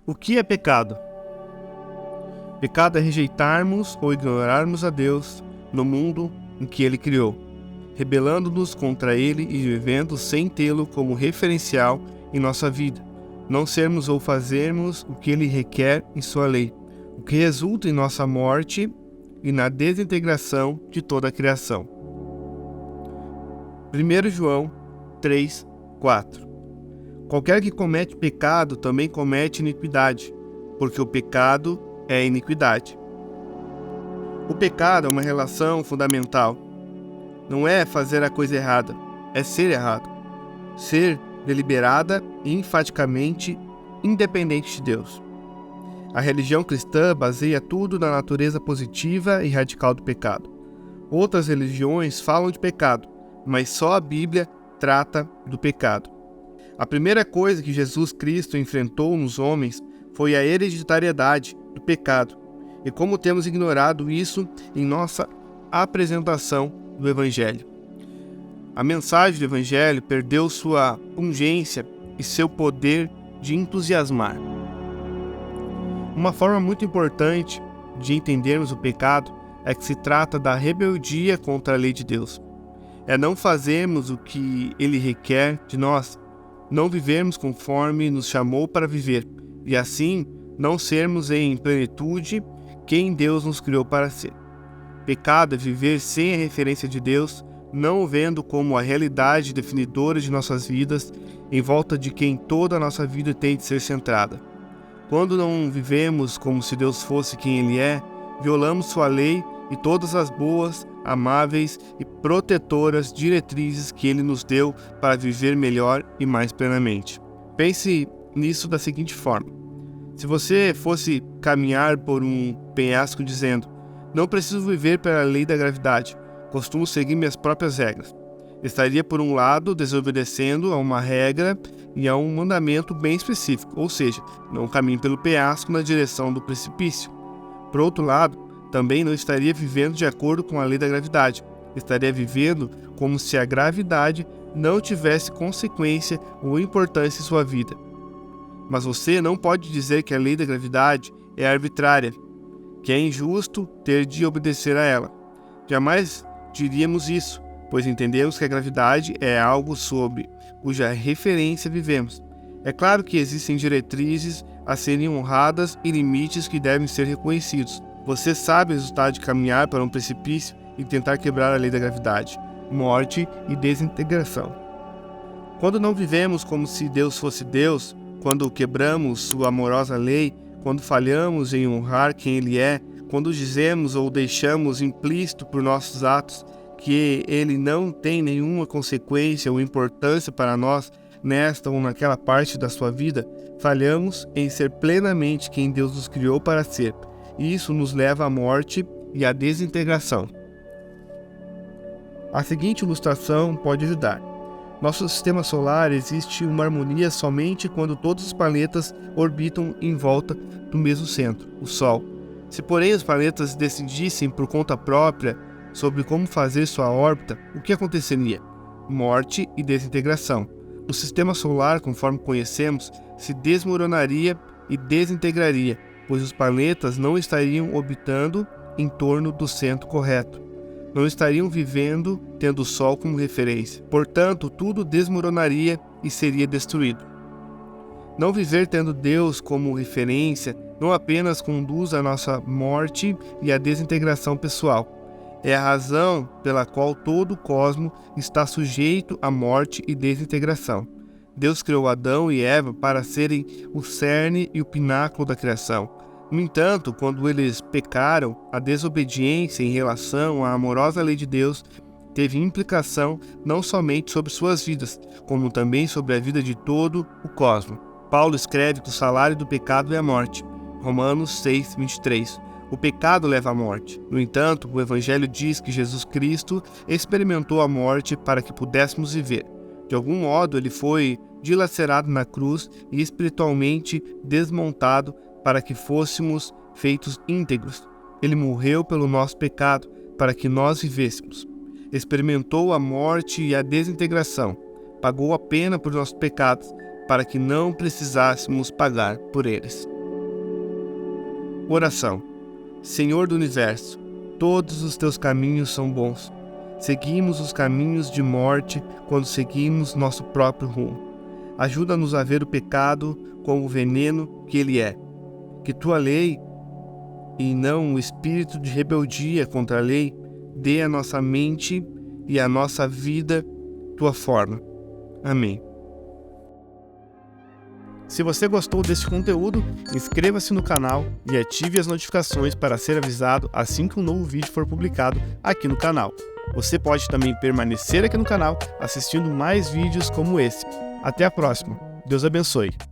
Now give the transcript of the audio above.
O que é pecado? Pecado é rejeitarmos ou ignorarmos a Deus no mundo em que Ele criou, rebelando-nos contra Ele e vivendo sem tê-lo como referencial em nossa vida, não sermos ou fazermos o que Ele requer em sua lei, o que resulta em nossa morte e na desintegração de toda a criação. 1 João 3:4. Qualquer que comete pecado também comete iniquidade, porque o pecado é iniquidade. O pecado é uma relação fundamental. Não é fazer a coisa errada, é ser errado. Ser deliberada e enfaticamente independente de Deus. A religião cristã baseia tudo na natureza positiva e radical do pecado. Outras religiões falam de pecado, mas só a Bíblia trata do pecado. A primeira coisa que Jesus Cristo enfrentou nos homens foi a hereditariedade do pecado, e como temos ignorado isso em nossa apresentação do Evangelho. A mensagem do Evangelho perdeu sua pungência e seu poder de entusiasmar. Uma forma muito importante de entendermos o pecado é que se trata da rebeldia contra a lei de Deus. É não fazermos o que Ele requer de nós, não vivermos conforme nos chamou para viver, e assim não sermos em plenitude quem Deus nos criou para ser. Pecado é viver sem a referência de Deus, não o vendo como a realidade definidora de nossas vidas, em volta de quem toda a nossa vida tem de ser centrada. Quando não vivemos como se Deus fosse quem Ele é, violamos sua lei e todas as boas, amáveis e protetoras diretrizes que Ele nos deu para viver melhor e mais plenamente. Pense nisso da seguinte forma: se você fosse caminhar por um penhasco dizendo, não preciso viver pela lei da gravidade, costumo seguir minhas próprias regras, estaria por um lado desobedecendo a uma regra e a um mandamento bem específico, ou seja, não caminhe pelo penhasco na direção do precipício. Por outro lado, também não estaria vivendo de acordo com a lei da gravidade, estaria vivendo como se a gravidade não tivesse consequência ou importância em sua vida. Mas você não pode dizer que a lei da gravidade é arbitrária, que é injusto ter de obedecer a ela. Jamais diríamos isso, pois entendemos que a gravidade é algo sob cuja referência vivemos. É claro que existem diretrizes a serem honradas e limites que devem ser reconhecidos. Você sabe o resultado de caminhar para um precipício e tentar quebrar a lei da gravidade, morte e desintegração. Quando não vivemos como se Deus fosse Deus, quando quebramos sua amorosa lei, quando falhamos em honrar quem Ele é, quando dizemos ou deixamos implícito por nossos atos que Ele não tem nenhuma consequência ou importância para nós nesta ou naquela parte da sua vida, falhamos em ser plenamente quem Deus nos criou para ser. E isso nos leva à morte e à desintegração. A seguinte ilustração pode ajudar. Nosso sistema solar existe uma harmonia somente quando todos os planetas orbitam em volta do mesmo centro, o Sol. Se, porém, os planetas decidissem por conta própria sobre como fazer sua órbita, o que aconteceria? Morte e desintegração. O sistema solar, conforme conhecemos, se desmoronaria e desintegraria, pois os planetas não estariam orbitando em torno do centro correto. Não estariam vivendo tendo o Sol como referência. Portanto, tudo desmoronaria e seria destruído. Não viver tendo Deus como referência não apenas conduz à nossa morte e à desintegração pessoal. É a razão pela qual todo o cosmos está sujeito à morte e desintegração. Deus criou Adão e Eva para serem o cerne e o pináculo da criação. No entanto, quando eles pecaram, a desobediência em relação à amorosa lei de Deus teve implicação não somente sobre suas vidas, como também sobre a vida de todo o cosmos. Paulo escreve que o salário do pecado é a morte. Romanos 6:23. O pecado leva à morte. No entanto, o Evangelho diz que Jesus Cristo experimentou a morte para que pudéssemos viver. De algum modo, ele foi dilacerado na cruz e espiritualmente desmontado para que fôssemos feitos íntegros. Ele morreu pelo nosso pecado para que nós vivêssemos. Experimentou a morte e a desintegração. Pagou a pena por nossos pecados para que não precisássemos pagar por eles. Oração. Senhor do Universo, todos os teus caminhos são bons. Seguimos os caminhos de morte quando seguimos nosso próprio rumo. Ajuda-nos a ver o pecado como o veneno que ele é. Que tua lei, e não o espírito de rebeldia contra a lei, dê à nossa mente e à nossa vida tua forma. Amém. Se você gostou desse conteúdo, inscreva-se no canal e ative as notificações para ser avisado assim que um novo vídeo for publicado aqui no canal. Você pode também permanecer aqui no canal assistindo mais vídeos como esse. Até a próxima. Deus abençoe.